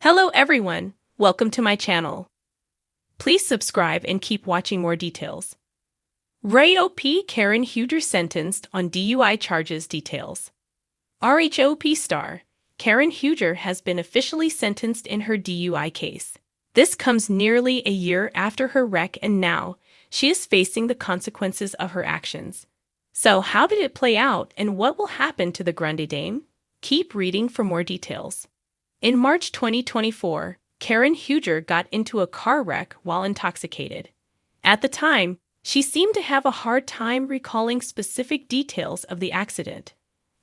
Hello everyone, welcome to my channel. Please subscribe and keep watching more details. RHOP Karen Huger sentenced on DUI charges details. RHOP star, Karen Huger has been officially sentenced in her DUI case. This comes nearly a year after her wreck and now she is facing the consequences of her actions. So how did it play out and what will happen to the Grande Dame? Keep reading for more details. In March 2024, Karen Huger got into a car wreck while intoxicated. At the time, she seemed to have a hard time recalling specific details of the accident.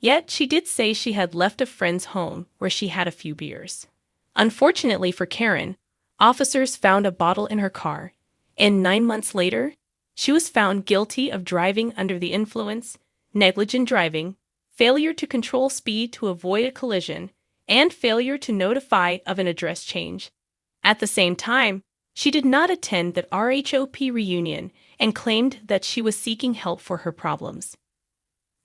Yet she did say she had left a friend's home where she had a few beers. Unfortunately for Karen, officers found a bottle in her car, and 9 months later, she was found guilty of driving under the influence, negligent driving, failure to control speed to avoid a collision, and failure to notify of an address change. At the same time, she did not attend the RHOP reunion and claimed that she was seeking help for her problems.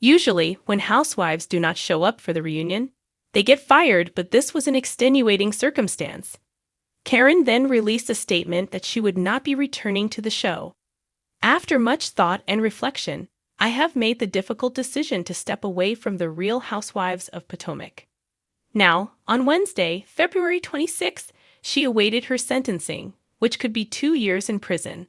Usually, when housewives do not show up for the reunion, they get fired, but this was an extenuating circumstance. Karen then released a statement that she would not be returning to the show. After much thought and reflection, I have made the difficult decision to step away from the Real Housewives of Potomac. Now, on Wednesday, February 26th, she awaited her sentencing, which could be 2 years in prison.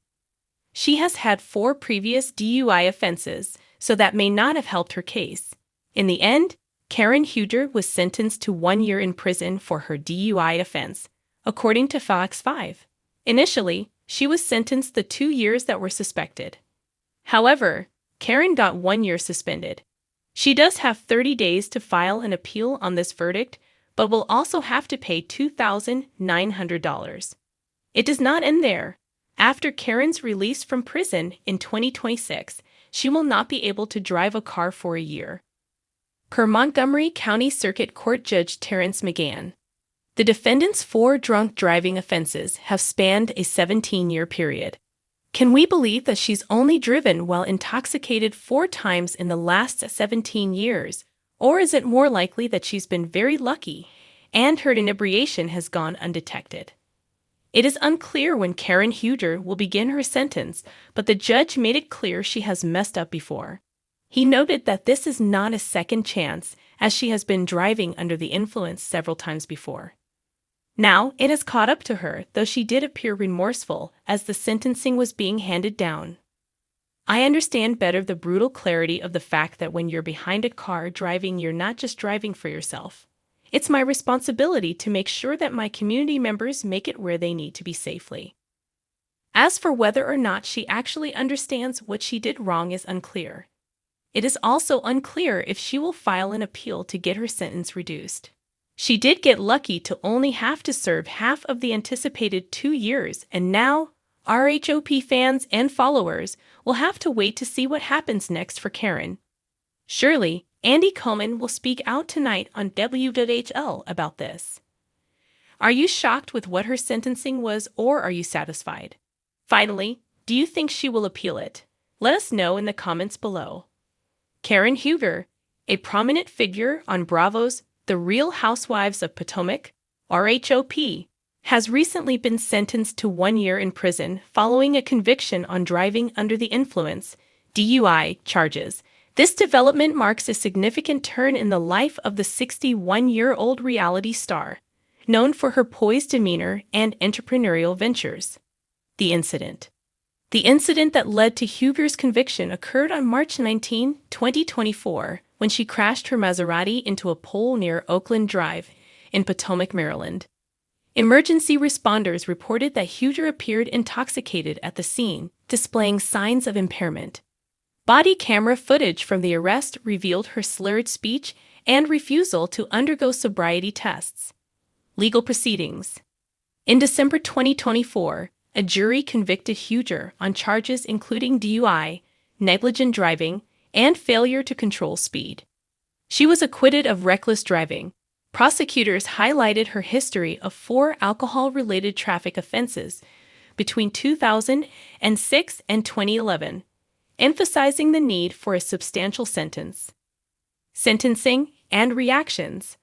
She has had 4 previous DUI offenses, so that may not have helped her case. In the end, Karen Huger was sentenced to 1 year in prison for her DUI offense, according to Fox 5. Initially, she was sentenced the 2 years that were suspected. However, Karen got 1 year suspended. She does have 30 days to file an appeal on this verdict, but will also have to pay $2,900. It does not end there. After Karen's release from prison in 2026, she will not be able to drive a car for a year. Per Montgomery County Circuit Court Judge Terrence McGann, the defendant's 4 drunk driving offenses have spanned a 17-year period. Can we believe that she's only driven while intoxicated 4 times in the last 17 years? Or is it more likely that she's been very lucky and her inebriation has gone undetected? It is unclear when Karen Huger will begin her sentence, but the judge made it clear she has messed up before. He noted that this is not a second chance, as she has been driving under the influence several times before. Now, it has caught up to her, though she did appear remorseful as the sentencing was being handed down. I understand better the brutal clarity of the fact that when you're behind a car driving, you're not just driving for yourself. It's my responsibility to make sure that my community members make it where they need to be safely. As for whether or not she actually understands what she did wrong is unclear. It is also unclear if she will file an appeal to get her sentence reduced. She did get lucky to only have to serve half of the anticipated 2 years, and now RHOP fans and followers will have to wait to see what happens next for Karen. Surely, Andy Cohen will speak out tonight on WHL about this. Are you shocked with what her sentencing was, or are you satisfied? Finally, do you think she will appeal it? Let us know in the comments below. Karen Huger, a prominent figure on Bravo's The Real Housewives of Potomac, RHOP, has recently been sentenced to 1 year in prison following a conviction on driving under the influence, DUI, charges. This development marks a significant turn in the life of the 61-year-old reality star, known for her poised demeanor and entrepreneurial ventures. The incident that led to Huger's conviction occurred on March 19, 2024, when she crashed her Maserati into a pole near Oakland Drive in Potomac, Maryland. Emergency responders reported that Huger appeared intoxicated at the scene, displaying signs of impairment. Body camera footage from the arrest revealed her slurred speech and refusal to undergo sobriety tests. Legal proceedings. In December 2024, a jury convicted Huger on charges including DUI, negligent driving, and failure to control speed. She was acquitted of reckless driving. Prosecutors highlighted her history of 4 alcohol-related traffic offenses between 2006 and 2011, emphasizing the need for a substantial sentence. Sentencing and reactions.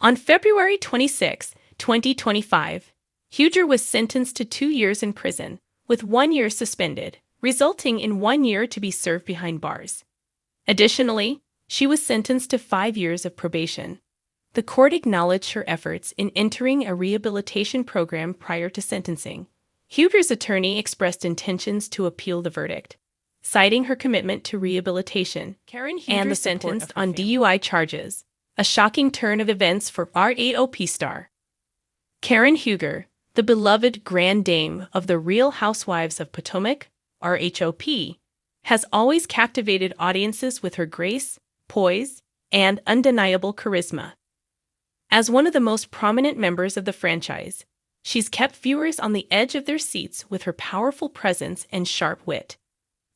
On February 26, 2025, Huger was sentenced to 2 years in prison, with 1 year suspended, resulting in 1 year to be served behind bars. Additionally, she was sentenced to 5 years of probation. The court acknowledged her efforts in entering a rehabilitation program prior to sentencing. Huger's attorney expressed intentions to appeal the verdict, citing her commitment to rehabilitation and the sentence on DUI charges, a shocking turn of events for RHOP star. Karen Huger, the beloved Grand Dame of the Real Housewives of Potomac, RHOP, has always captivated audiences with her grace, poise, and undeniable charisma. As one of the most prominent members of the franchise, she's kept viewers on the edge of their seats with her powerful presence and sharp wit.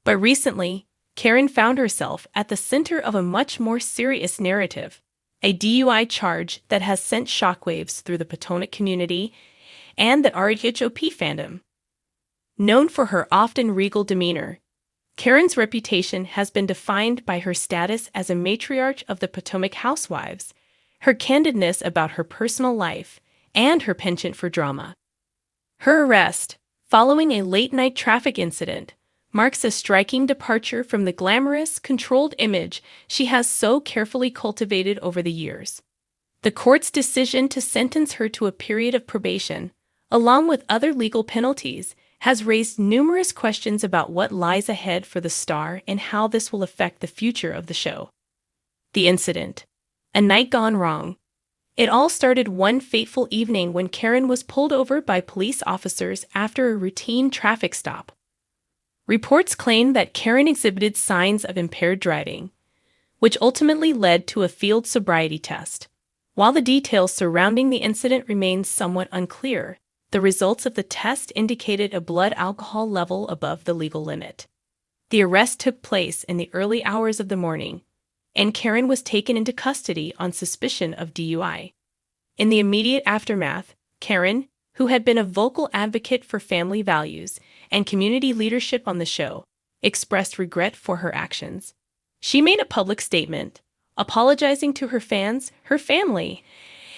But recently, Karen found herself at the center of a much more serious narrative, a DUI charge that has sent shockwaves through the Potomac community and the RHOP fandom. Known for her often regal demeanor, Karen's reputation has been defined by her status as a matriarch of the Potomac Housewives, her candidness about her personal life, and her penchant for drama. Her arrest, following a late-night traffic incident, marks a striking departure from the glamorous, controlled image she has so carefully cultivated over the years. The court's decision to sentence her to a period of probation, along with other legal penalties, has raised numerous questions about what lies ahead for the star and how this will affect the future of the show. The incident. A night gone wrong. It all started one fateful evening when Karen was pulled over by police officers after a routine traffic stop. Reports claim that Karen exhibited signs of impaired driving, which ultimately led to a field sobriety test. While the details surrounding the incident remain somewhat unclear, the results of the test indicated a blood alcohol level above the legal limit. The arrest took place in the early hours of the morning, and Karen was taken into custody on suspicion of DUI. In the immediate aftermath, Karen, who had been a vocal advocate for family values and community leadership on the show, expressed regret for her actions. She made a public statement, apologizing to her fans, her family,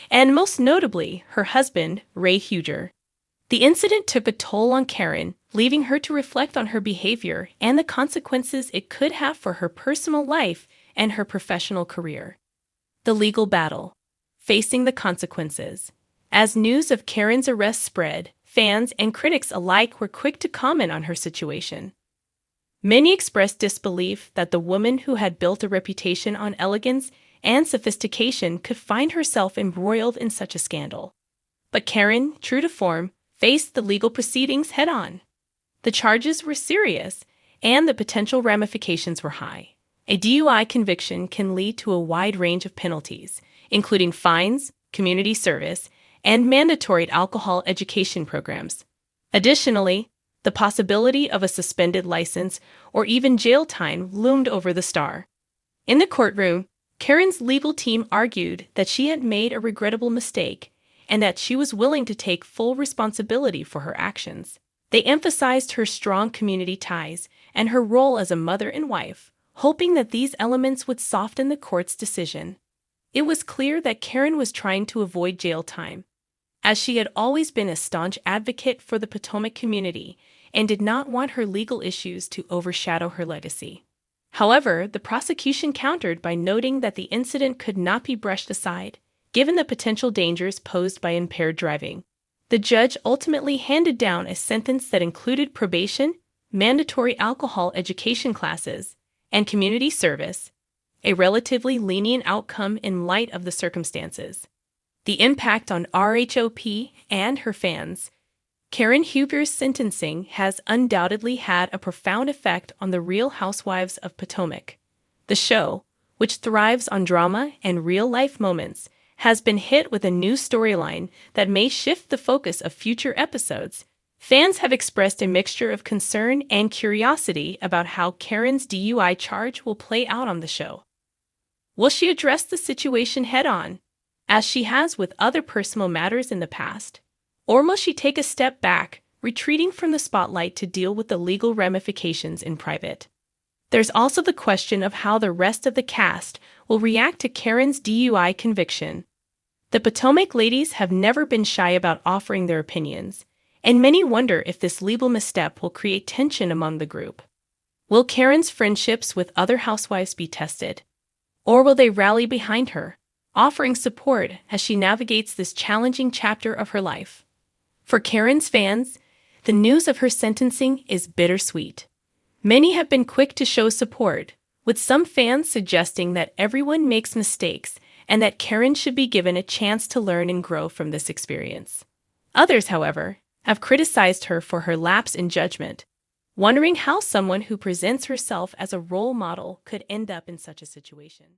and most notably, her husband, Ray Huger. The incident took a toll on Karen, leaving her to reflect on her behavior and the consequences it could have for her personal life and her professional career. The legal battle. Facing the consequences. As news of Karen's arrest spread, fans and critics alike were quick to comment on her situation. Many expressed disbelief that the woman who had built a reputation on elegance and sophistication could find herself embroiled in such a scandal. But Karen, true to form, faced the legal proceedings head-on. The charges were serious, and the potential ramifications were high. A DUI conviction can lead to a wide range of penalties, including fines, community service, and mandatory alcohol education programs. Additionally, the possibility of a suspended license or even jail time loomed over the star. In the courtroom, Karen's legal team argued that she had made a regrettable mistake and that she was willing to take full responsibility for her actions. They emphasized her strong community ties and her role as a mother and wife, hoping that these elements would soften the court's decision. It was clear that Karen was trying to avoid jail time, as she had always been a staunch advocate for the Potomac community and did not want her legal issues to overshadow her legacy. However, the prosecution countered by noting that the incident could not be brushed aside, given the potential dangers posed by impaired driving. The judge ultimately handed down a sentence that included probation, mandatory alcohol education classes, and community service, a relatively lenient outcome in light of the circumstances. The impact on RHOP and her fans. Karen Huger's sentencing has undoubtedly had a profound effect on the Real Housewives of Potomac. The show, which thrives on drama and real-life moments, has been hit with a new storyline that may shift the focus of future episodes. Fans have expressed a mixture of concern and curiosity about how Karen's DUI charge will play out on the show. Will she address the situation head-on, as she has with other personal matters in the past? Or will she take a step back, retreating from the spotlight to deal with the legal ramifications in private? There's also the question of how the rest of the cast will react to Karen's DUI conviction. The Potomac ladies have never been shy about offering their opinions, and many wonder if this legal misstep will create tension among the group. Will Karen's friendships with other housewives be tested? Or will they rally behind her, offering support as she navigates this challenging chapter of her life? For Karen's fans, the news of her sentencing is bittersweet. Many have been quick to show support, with some fans suggesting that everyone makes mistakes and that Karen should be given a chance to learn and grow from this experience. Others, however, have criticized her for her lapse in judgment, wondering how someone who presents herself as a role model could end up in such a situation.